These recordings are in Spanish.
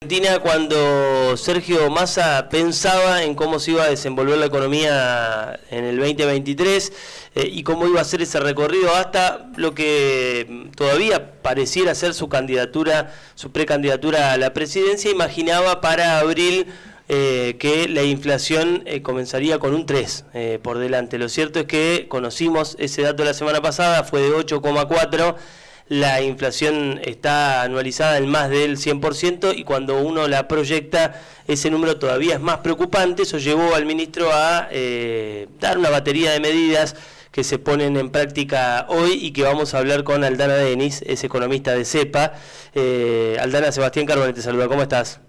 Argentina, cuando Sergio Massa pensaba en cómo se iba a desenvolver la economía en el 2023 y cómo iba a ser ese recorrido hasta lo que todavía pareciera ser su candidatura, su precandidatura a la presidencia, imaginaba para abril que la inflación comenzaría con un 3 por delante. Lo cierto es que conocimos ese dato la semana pasada, fue de 8,4. La inflación está anualizada en más del 100% y cuando uno la proyecta ese número todavía es más preocupante. Eso llevó al ministro a dar una batería de medidas que se ponen en práctica hoy y que vamos a hablar con Aldana Denis, es economista de CEPA. Aldana, Sebastián Carbone te saluda, ¿cómo estás?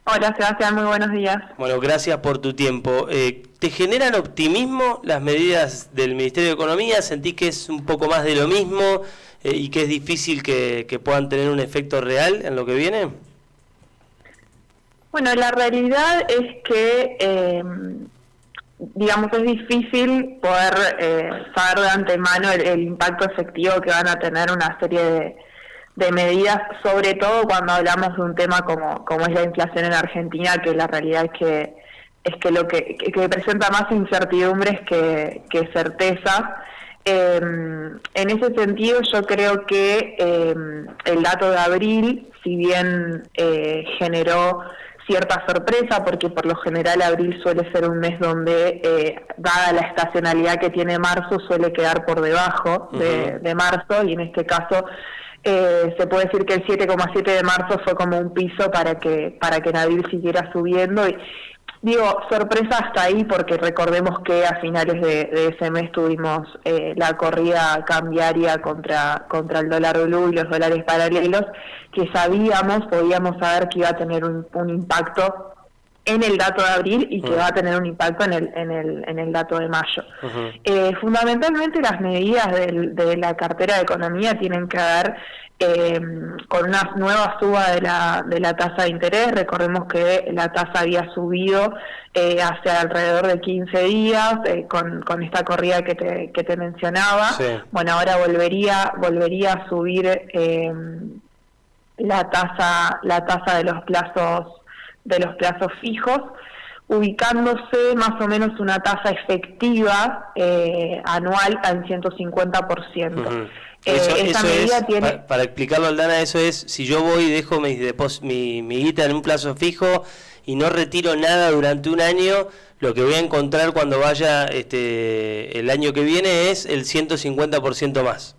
Hola Sebastián, muy buenos días. Bueno, gracias por tu tiempo. ¿Te generan optimismo las medidas del Ministerio de Economía? ¿Sentís que es un poco más de lo mismo y que es difícil que puedan tener un efecto real en lo que viene? Bueno, la realidad es que, digamos, es difícil poder saber de antemano el impacto efectivo que van a tener una serie de medidas, sobre todo cuando hablamos de un tema como es la inflación en Argentina, que la realidad es que lo que presenta más incertidumbres que certezas. En ese sentido, yo creo que el dato de abril, si bien generó cierta sorpresa, porque por lo general abril suele ser un mes donde, dada la estacionalidad que tiene marzo, suele quedar por debajo de marzo, y en este caso se puede decir que el 7,7 de marzo fue como un piso para que en abril siguiera subiendo. Y digo, sorpresa hasta ahí, porque recordemos que a finales de ese mes tuvimos la corrida cambiaria contra el dólar blue y los dólares paralelos, que podíamos saber que iba a tener un impacto en el dato de abril y que va a tener un impacto en el dato de mayo. Fundamentalmente las medidas de la cartera de economía tienen que ver con una nueva suba de la tasa de interés. Recordemos que la tasa había subido hace alrededor de 15 días con esta corrida que te mencionaba. Sí. Bueno, ahora volvería a subir la tasa de los plazos fijos, ubicándose más o menos una tasa efectiva anual al 150%. Esa medida tiene... para explicarlo, Aldana, eso es, si yo voy y dejo mi guita en un plazo fijo y no retiro nada durante un año, lo que voy a encontrar cuando vaya el año que viene es el 150% más.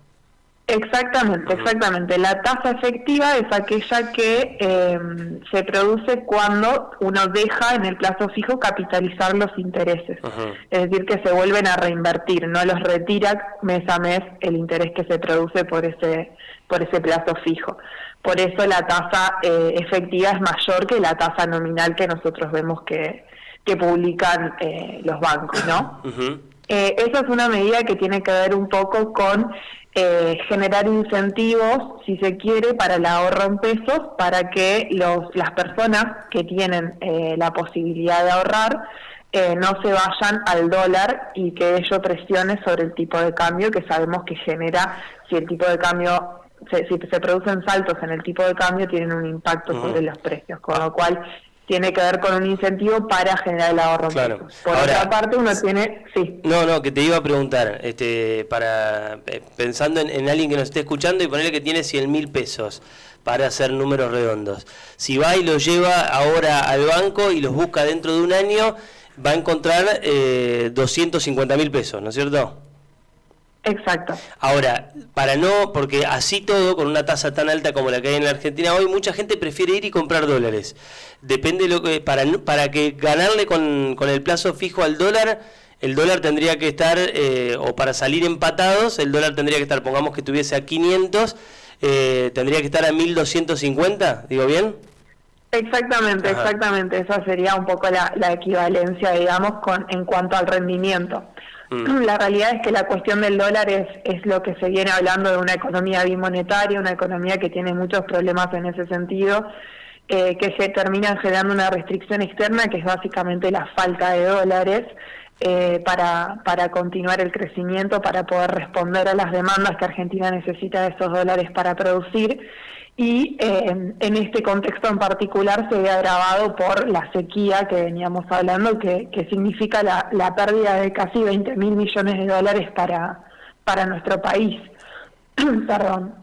Exactamente. La tasa efectiva es aquella que se produce cuando uno deja en el plazo fijo capitalizar los intereses. Es decir, que se vuelven a reinvertir, no los retira mes a mes el interés que se produce por ese plazo fijo. Por eso la tasa efectiva es mayor que la tasa nominal que nosotros vemos que publican los bancos, ¿no? Esa es una medida que tiene que ver un poco con generar incentivos, si se quiere, para el ahorro en pesos, para que las personas que tienen la posibilidad de ahorrar no se vayan al dólar y que ello presione sobre el tipo de cambio, que sabemos que genera, si el tipo de cambio, si se producen saltos en el tipo de cambio, tienen un impacto sobre los precios, con lo cual tiene que ver con un incentivo para generar el ahorro. Claro. Por otra parte, uno tiene... Sí. No, que te iba a preguntar, pensando en alguien que nos esté escuchando y ponerle que tiene 100.000 pesos para hacer números redondos. Si va y los lleva ahora al banco y los busca dentro de un año, va a encontrar 250.000 pesos, ¿no es cierto? Exacto. Ahora, porque así todo, con una tasa tan alta como la que hay en la Argentina hoy, mucha gente prefiere ir y comprar dólares. Depende de lo que, para que ganarle con el plazo fijo al dólar, el dólar tendría que estar, o para salir empatados, el dólar tendría que estar, pongamos que estuviese a 500, tendría que estar a 1.250, ¿digo bien? Exactamente. Esa sería un poco la equivalencia, digamos, en cuanto al rendimiento. La realidad es que la cuestión del dólar es lo que se viene hablando de una economía bimonetaria, una economía que tiene muchos problemas en ese sentido, que se terminan generando una restricción externa, que es básicamente la falta de dólares para continuar el crecimiento, para poder responder a las demandas que Argentina necesita de esos dólares para producir. y en este contexto en particular se ve agravado por la sequía que veníamos hablando, que significa la pérdida de casi 20.000 millones de dólares para nuestro país. Perdón.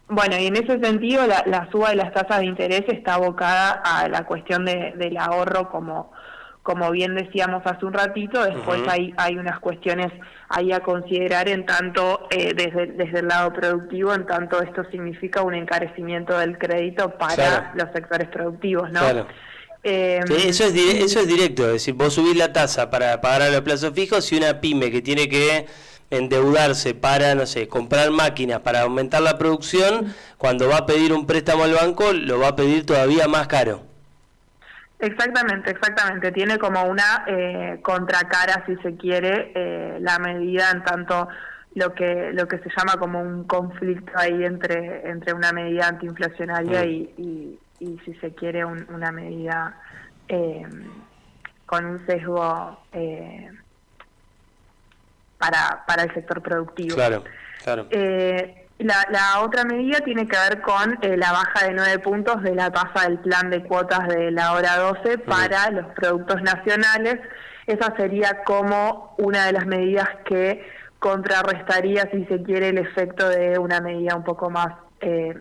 Bueno, y en ese sentido la suba de las tasas de interés está abocada a la cuestión del ahorro, como bien decíamos hace un ratito. Después hay unas cuestiones ahí a considerar en tanto desde el lado productivo, en tanto esto significa un encarecimiento del crédito para los sectores productivos, ¿no? Claro. Eso es directo, es decir, vos subís la tasa para pagar a los plazos fijos y una pyme que tiene que endeudarse para, no sé, comprar máquinas para aumentar la producción, cuando va a pedir un préstamo al banco, lo va a pedir todavía más caro. Exactamente. Tiene como una contracara, si se quiere, la medida, en tanto lo que se llama como un conflicto ahí entre una medida antiinflacionaria y si se quiere una medida con un sesgo para el sector productivo. Claro. La otra medida tiene que ver con la baja de 9 puntos de la tasa del plan de cuotas de la hora 12 para los productos nacionales. Esa sería como una de las medidas que contrarrestaría, si se quiere, el efecto de una medida un poco más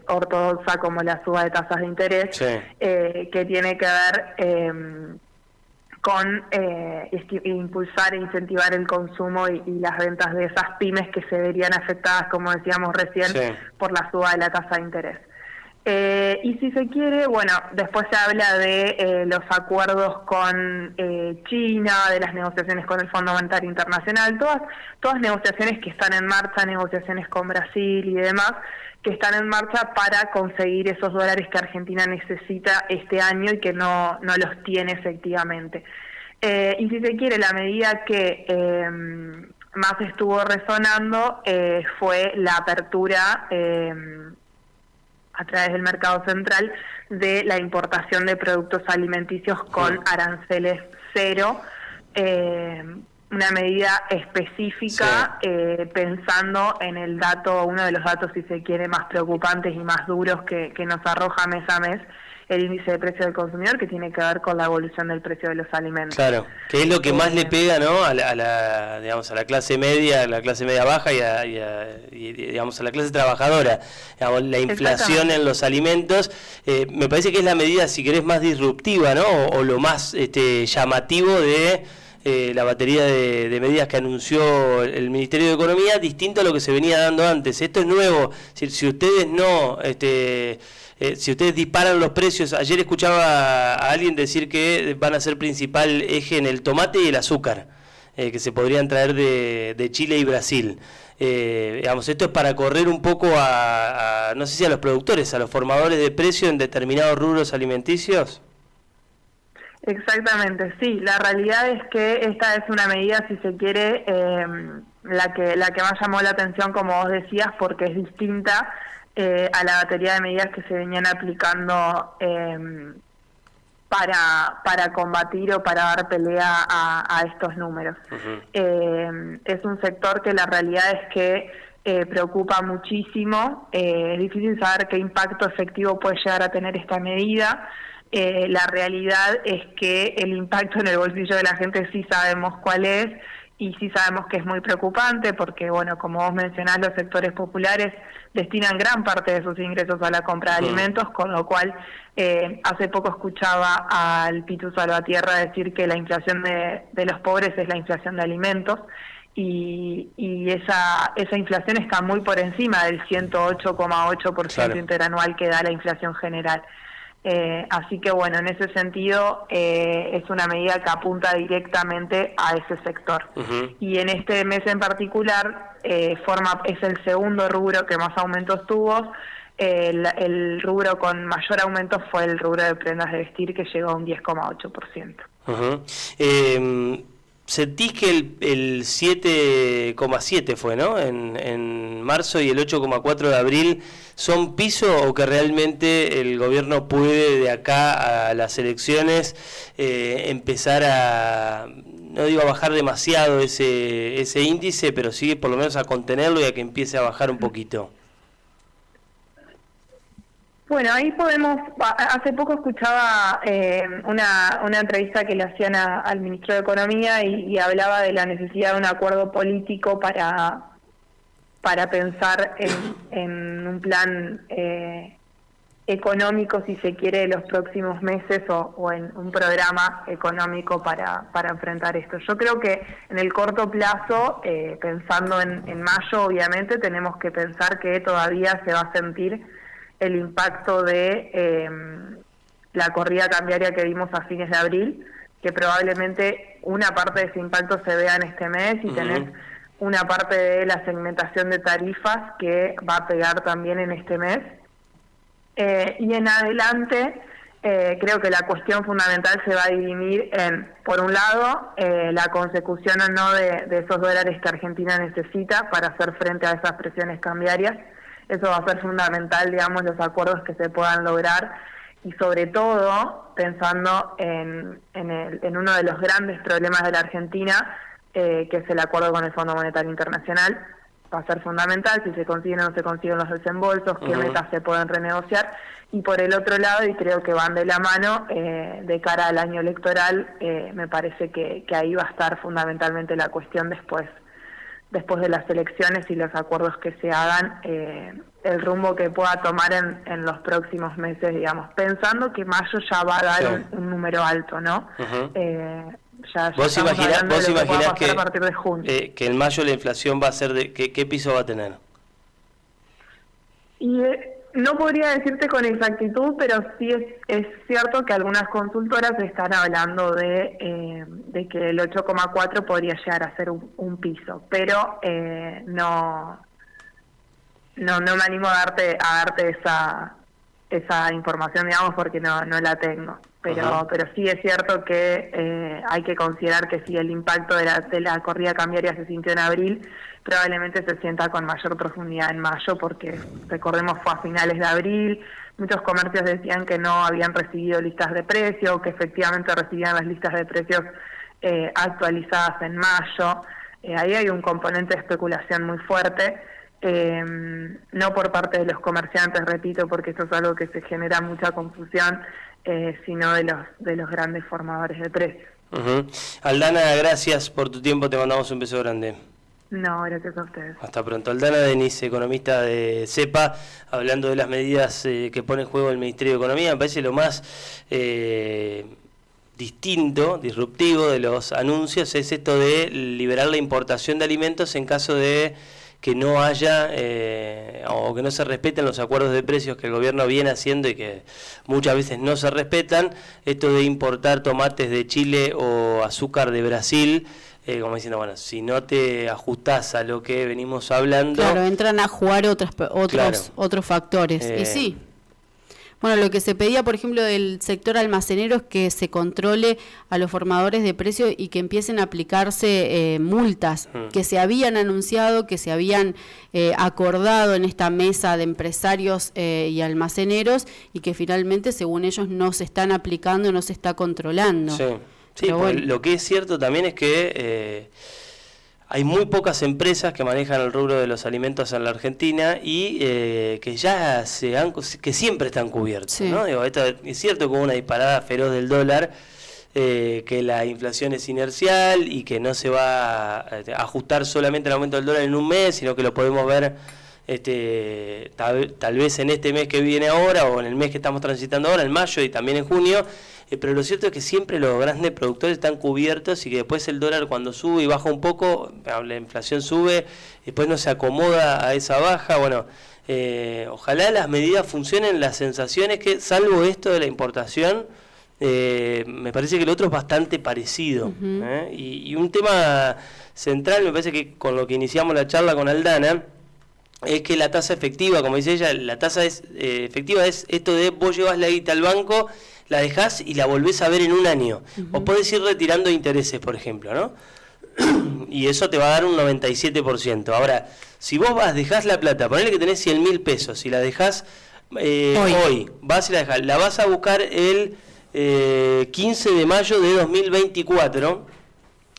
ortodoxa como la suba de tasas de interés, que tiene que ver con impulsar e incentivar el consumo y las ventas de esas pymes que se verían afectadas, como decíamos recién, por la suba de la tasa de interés. Y si se quiere, bueno, después se habla de los acuerdos con China, de las negociaciones con el Fondo Monetario Internacional, todas negociaciones que están en marcha, negociaciones con Brasil y demás, que están en marcha para conseguir esos dólares que Argentina necesita este año y que no los tiene efectivamente. Y si se quiere, la medida que más estuvo resonando fue la apertura a través del mercado central de la importación de productos alimenticios con aranceles cero, una medida específica pensando en el dato, uno de los datos, si se quiere, más preocupantes y más duros que nos arroja mes a mes el índice de precio del consumidor, que tiene que ver con la evolución del precio de los alimentos. Claro, que es lo que más le pega, ¿no? a la clase media, a la clase media baja y digamos a la clase trabajadora. Digamos, la inflación en los alimentos, me parece que es la medida, si querés, más disruptiva, ¿no? O lo más llamativo de la batería de medidas que anunció el Ministerio de Economía, distinto a lo que se venía dando antes. Esto es nuevo. Si ustedes no... si ustedes disparan los precios, ayer escuchaba a alguien decir que van a ser principal eje en el tomate y el azúcar, que se podrían traer de Chile y Brasil. Digamos, esto es para correr un poco no sé si a los productores, a los formadores de precio en determinados rubros alimenticios. Exactamente, sí. La realidad es que esta es una medida, si se quiere, la que más llamó la atención, como vos decías, porque es distinta a la batería de medidas que se venían aplicando para combatir o para dar pelea a estos números. Es un sector que la realidad es que preocupa muchísimo. Es difícil saber qué impacto efectivo puede llegar a tener esta medida. La realidad es que el impacto en el bolsillo de la gente sí sabemos cuál es, y sí sabemos que es muy preocupante porque, bueno, como vos mencionás, los sectores populares destinan gran parte de sus ingresos a la compra de alimentos, con lo cual hace poco escuchaba al Pitu Salvatierra decir que la inflación de los pobres es la inflación de alimentos, y esa inflación está muy por encima del 108,8% interanual que da la inflación general. Así que bueno, en ese sentido es una medida que apunta directamente a ese sector. Y en este mes en particular es el segundo rubro que más aumentos tuvo. El rubro con mayor aumento fue el rubro de prendas de vestir, que llegó a un 10,8%. Sentís que el 7,7 fue, ¿no? En marzo, y el 8,4 de abril son piso, o que realmente el gobierno puede de acá a las elecciones empezar a, no digo a bajar demasiado ese índice, pero sí por lo menos a contenerlo y a que empiece a bajar un poquito? Bueno, ahí podemos, hace poco escuchaba una entrevista que le hacían al ministro de Economía y hablaba de la necesidad de un acuerdo político para pensar en un plan económico, si se quiere, de los próximos meses o en un programa económico para enfrentar esto. Yo creo que en el corto plazo, pensando en mayo, obviamente, tenemos que pensar que todavía se va a sentir el impacto de la corrida cambiaria que vimos a fines de abril, que probablemente una parte de ese impacto se vea en este mes y tenés una parte de la segmentación de tarifas que va a pegar también en este mes. Y en adelante, creo que la cuestión fundamental se va a dirimir en, por un lado, la consecución o no de esos dólares que Argentina necesita para hacer frente a esas presiones cambiarias. Eso va a ser fundamental, digamos, los acuerdos que se puedan lograr y sobre todo pensando en uno de los grandes problemas de la Argentina, que es el acuerdo con el Fondo Monetario Internacional. Va a ser fundamental si se consiguen o no se consiguen los desembolsos, qué metas se pueden renegociar. Y por el otro lado, y creo que van de la mano, de cara al año electoral, me parece que ahí va a estar fundamentalmente la cuestión después de las elecciones y los acuerdos que se hagan, el rumbo que pueda tomar en los próximos meses, digamos, pensando que mayo ya va a dar un número alto, ¿no? ¿Vos imaginás que, a partir de junio. Que en mayo la inflación va a ser de qué piso va a tener? Y no podría decirte con exactitud, pero sí es cierto que algunas consultoras están hablando de que el 8,4 podría llegar a ser un piso, pero no me animo a darte esa información, digamos, porque no la tengo. Pero sí es cierto que hay que considerar que si el impacto de la corrida cambiaria se sintió en abril, probablemente se sienta con mayor profundidad en mayo, porque recordemos fue a finales de abril, muchos comercios decían que no habían recibido listas de precios, que efectivamente recibían las listas de precios actualizadas en mayo. Ahí hay un componente de especulación muy fuerte, no por parte de los comerciantes, repito, porque esto es algo que se genera mucha confusión, sino de los grandes formadores de precios. Aldana, gracias por tu tiempo, te mandamos un beso grande. No, gracias a ustedes. Hasta pronto. Aldana Denis, economista de CEPA, hablando de las medidas que pone en juego el Ministerio de Economía. Me parece lo más disruptivo de los anuncios es esto de liberar la importación de alimentos en caso de que no haya o que no se respeten los acuerdos de precios que el gobierno viene haciendo y que muchas veces no se respetan. Esto de importar tomates de Chile o azúcar de Brasil, como diciendo, bueno, si no te ajustás a lo que venimos hablando... Claro, entran a jugar otros factores. Y sí. Bueno, lo que se pedía, por ejemplo, del sector almacenero es que se controle a los formadores de precios y que empiecen a aplicarse multas que se habían anunciado, que se habían acordado en esta mesa de empresarios y almaceneros y que finalmente, según ellos, no se están aplicando, no se está controlando. Sí, bueno. Lo que es cierto también es que... hay muy pocas empresas que manejan el rubro de los alimentos en la Argentina y que ya que siempre están cubiertos, ¿no? Digo, esto es cierto que hubo una disparada feroz del dólar, que la inflación es inercial y que no se va a ajustar solamente el aumento del dólar en un mes, sino que lo podemos ver tal vez en este mes que viene ahora o en el mes que estamos transitando ahora, en mayo y también en junio. Pero lo cierto es que siempre los grandes productores están cubiertos y que después el dólar cuando sube y baja un poco, la inflación sube, después no se acomoda a esa baja. Bueno, ojalá las medidas funcionen. La sensación es que, salvo esto de la importación, me parece que el otro es bastante parecido. Y un tema central, me parece que con lo que iniciamos la charla con Aldana, es que la tasa efectiva, como dice ella, la tasa efectiva es esto de vos llevas la guita al banco, la dejás y la volvés a ver en un año. O podés ir retirando intereses, por ejemplo, ¿no? Y eso te va a dar un 97%. Ahora, si vos dejás la plata, ponele que tenés 100.000 pesos, y la dejás hoy, vas y la vas a buscar el 15 de mayo de 2024,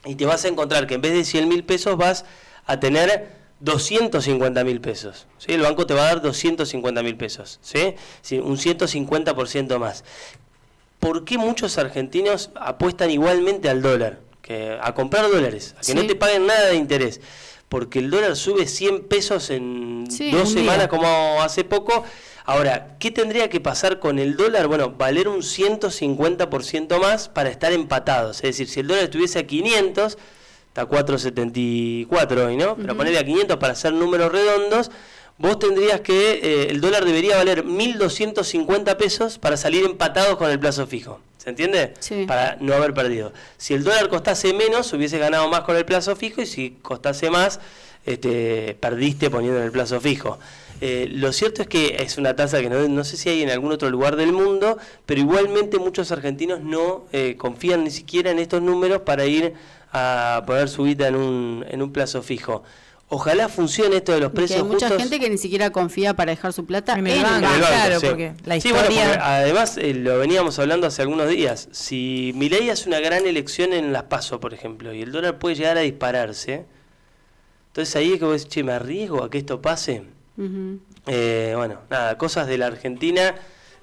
y te vas a encontrar que en vez de 100.000 pesos vas a tener 250.000 pesos. ¿Sí? El banco te va a dar 250.000 pesos. ¿Sí? Sí, un 150% más. ¿Por qué muchos argentinos apuestan igualmente al dólar? A comprar dólares, a que no te paguen nada de interés. Porque el dólar sube 100 pesos en 2 semanas, como hace poco. Ahora, ¿qué tendría que pasar con el dólar? Bueno, valer un 150% más para estar empatados. Es decir, si el dólar estuviese a 500, está a 4.74 hoy, ¿no? Pero ponerle a 500 para hacer números redondos, vos tendrías que, el dólar debería valer 1.250 pesos para salir empatados con el plazo fijo. ¿Se entiende? Sí. Para no haber perdido. Si el dólar costase menos, hubiese ganado más con el plazo fijo, y si costase más, perdiste poniendo en el plazo fijo. Lo cierto es que es una tasa que no sé si hay en algún otro lugar del mundo, pero igualmente muchos argentinos no confían ni siquiera en estos números para ir a poner su guita en un plazo fijo. Ojalá funcione esto de los precios justos. Hay mucha gente que ni siquiera confía para dejar su plata en el banco. Claro, sí. Porque la historia... Sí, bueno, porque además lo veníamos hablando hace algunos días. Si Milei hace una gran elección en las PASO, por ejemplo, y el dólar puede llegar a dispararse, entonces ahí es que vos decís, che, ¿me arriesgo a que esto pase? Bueno, nada, cosas de la Argentina,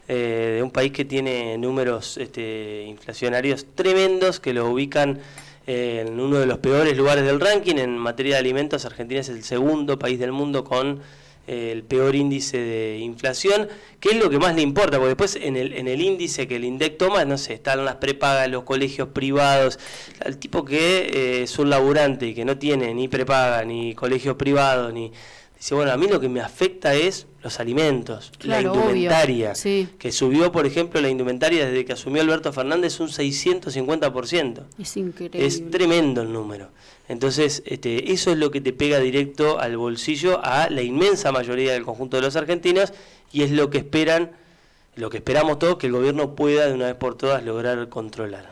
de un país que tiene números inflacionarios tremendos, que lo ubican en uno de los peores lugares del ranking. En materia de alimentos, Argentina es el segundo país del mundo con el peor índice de inflación, que es lo que más le importa, porque después en el índice que el INDEC toma, no sé, están las prepagas, los colegios privados, el tipo que es un laburante y que no tiene ni prepaga, ni colegios privados, ni... Dice, bueno, a mí lo que me afecta es los alimentos, claro, la indumentaria, obvio, sí. Que subió, por ejemplo, la indumentaria desde que asumió Alberto Fernández un 650%. Es increíble. Es tremendo el número. Entonces, eso es lo que te pega directo al bolsillo a la inmensa mayoría del conjunto de los argentinos, y es lo que esperamos todos que el gobierno pueda de una vez por todas lograr controlar.